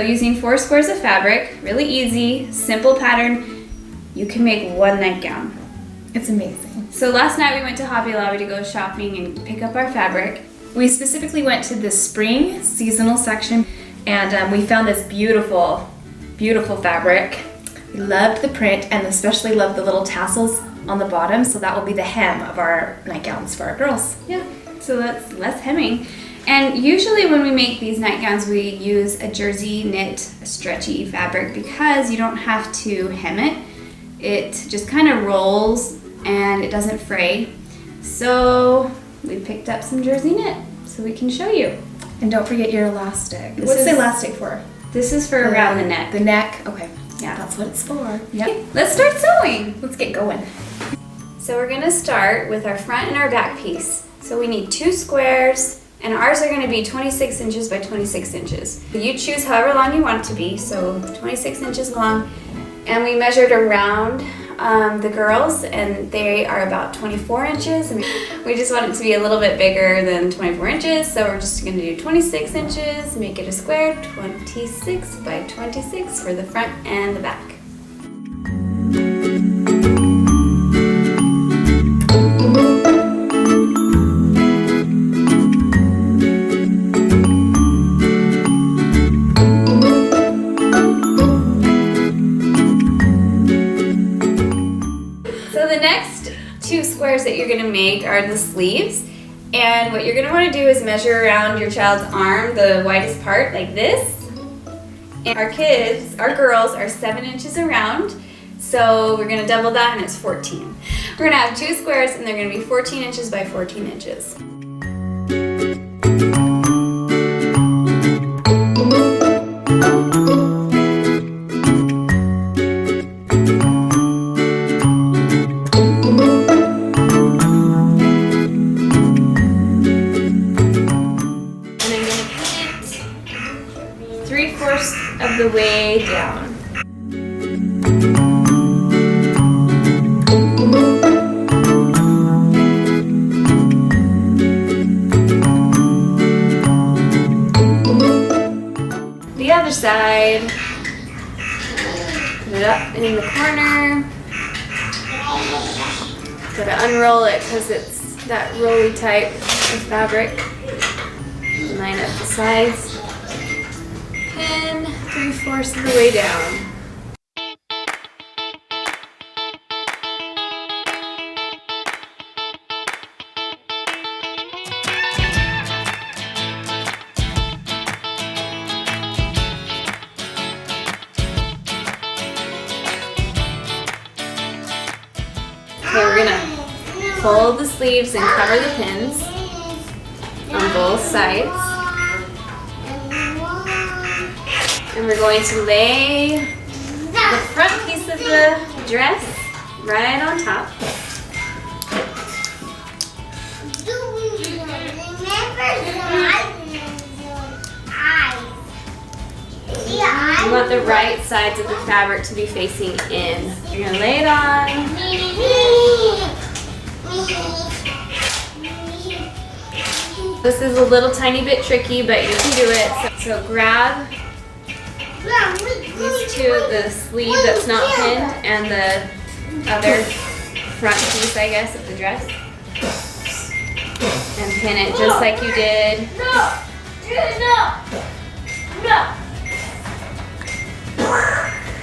using 4 squares of fabric, really easy, simple pattern, you can make one nightgown. It's amazing. So last night we went to Hobby Lobby to go shopping and pick up our fabric. We specifically went to the spring seasonal section, and we found this beautiful, beautiful fabric. We loved the print and especially loved the little tassels on the bottom, so that will be the hem of our nightgowns for our girls. Yeah, so that's less hemming. And usually when we make these nightgowns, we use a jersey knit stretchy fabric because you don't have to hem it. It just kind of rolls and it doesn't fray. So we picked up some jersey knit so we can show you. And don't forget your elastic. This What's is- the elastic for? This is for around the neck. The neck, okay. Yeah. That's what it's for. Yep. Let's start sewing. Let's get going. So we're gonna start with our front and our back piece. So we need 2 squares, and ours are gonna be 26 inches by 26 inches. You choose however long you want it to be, so 26 inches long. And we measured around the girls, and they are about 24 inches. And we just want it to be a little bit bigger than 24 inches, so we're just gonna do 26 inches, make it a square, 26 by 26 for the front and the back. Squares that you're going to make are the sleeves, and what you're going to want to do is measure around your child's arm, the widest part, like this. And our girls are 7 inches around, so we're going to double that and it's 14. We're going to have 2 squares and they're going to be 14 inches by 14 inches. Of the way down. The other side, put it up in the corner. Gotta unroll it because it's that rolly type of fabric. Line up the sides. Pin 3/4 of the way down. Okay, we're gonna fold the sleeves and cover the pins on both sides. And we're going to lay the front piece of the dress right on top. You want the right sides of the fabric to be facing in. You're going to lay it on. This is a little tiny bit tricky, but you can do it. So grab these two, the sleeve that's not pinned and the other front piece, I guess, of the dress. And pin it just like you did.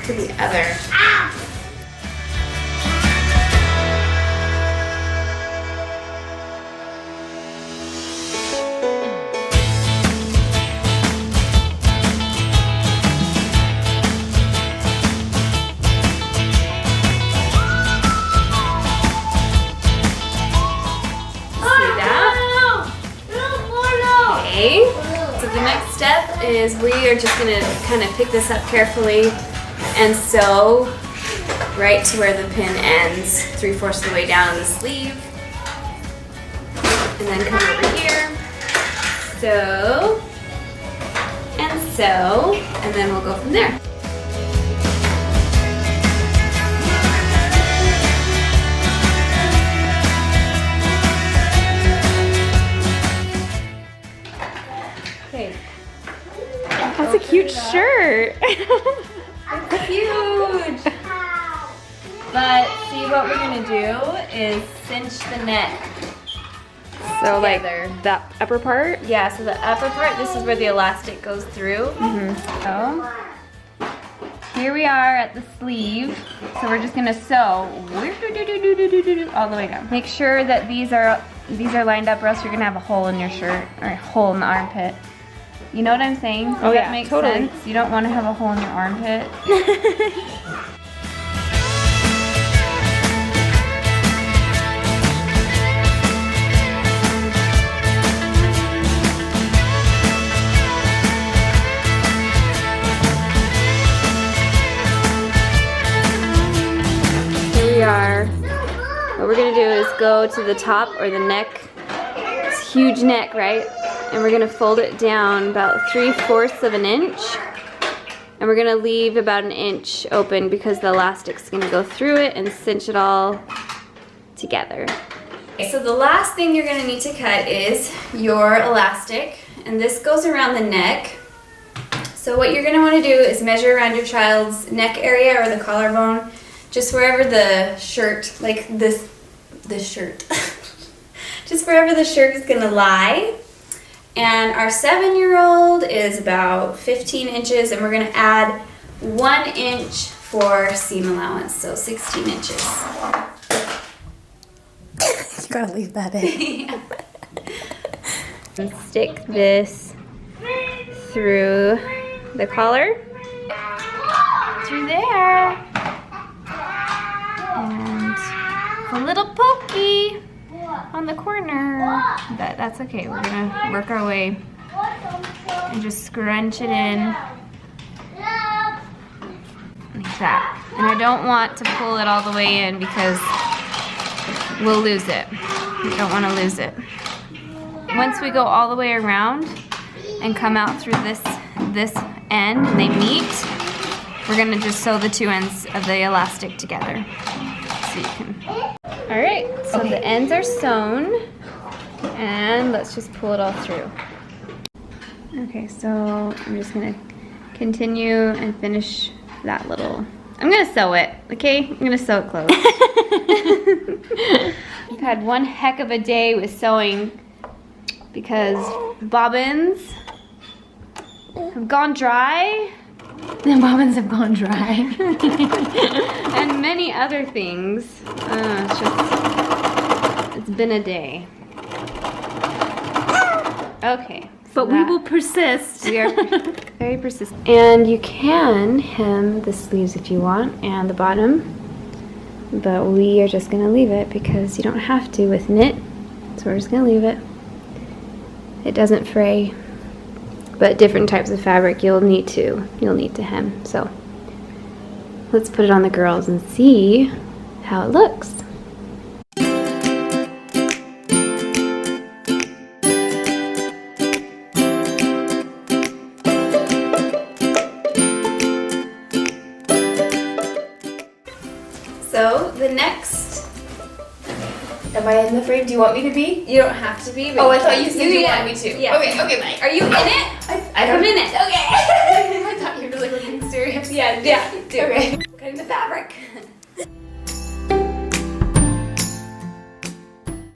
To the other. So the next step is we are just going to kind of pick this up carefully and sew right to where the pin ends, 3/4 of the way down the sleeve. And then come over here, sew, and then we'll go from there. That's a cute shirt. shirt. It's huge. But see, what we're gonna do is cinch the neck. So like Together. that upper part? Yeah, so the upper part, this is where the elastic goes through. So here we are at the sleeve. So we're just gonna sew all the way down. Make sure that these are lined up, or else you're gonna have a hole in your shirt, or a hole in the armpit. You know what I'm saying? Does that make sense? You don't want to have a hole in your armpit. What we're gonna do is go to the top or the neck. It's huge neck, right? And we're gonna fold it down about 3/4 of an inch. And we're gonna leave about an inch open because the elastic's gonna go through it and cinch it all together. Okay, so the last thing you're gonna need to cut is your elastic. And this goes around the neck. So what you're gonna wanna do is measure around your child's neck area or the collarbone. Just wherever the shirt, like this shirt, just wherever the shirt is gonna lie. And our 7-year-old is about 15 inches, and we're gonna add 1 inch for seam allowance, so 16 inches. You gotta leave that in. Yeah. And stick this through the collar, through there. And a little pokey on the corner, but that's okay. We're gonna work our way and just scrunch it in like that. And I don't want to pull it all the way in because we'll lose it. We don't want to lose it. Once we go all the way around and come out through this end and they meet, we're gonna just sew the 2 ends of the elastic together. So you can. All right, so the ends are sewn, and let's just pull it all through. Okay, so I'm just gonna continue and finish that little. I'm gonna sew it, okay? I'm gonna sew it closed. I've had one heck of a day with sewing because bobbins have gone dry. The bobbins have gone dry. And many other things. It's been a day. Okay. But we will persist. We are very persistent. And you can hem the sleeves if you want and the bottom, but we are just gonna leave it because you don't have to with knit. So we're just gonna leave it. It doesn't fray. But different types of fabric you'll need to hem. So let's put it on the girls and see how it looks. So the next, Am I in the frame? Do you want me to be? you don't have to be. But Oh, I thought you said you yeah. wanted me to. Yeah. Okay, bye. Are you in it? I'm in it. Okay. I thought you were really looking serious. Yeah. Do. Okay. Cutting the fabric.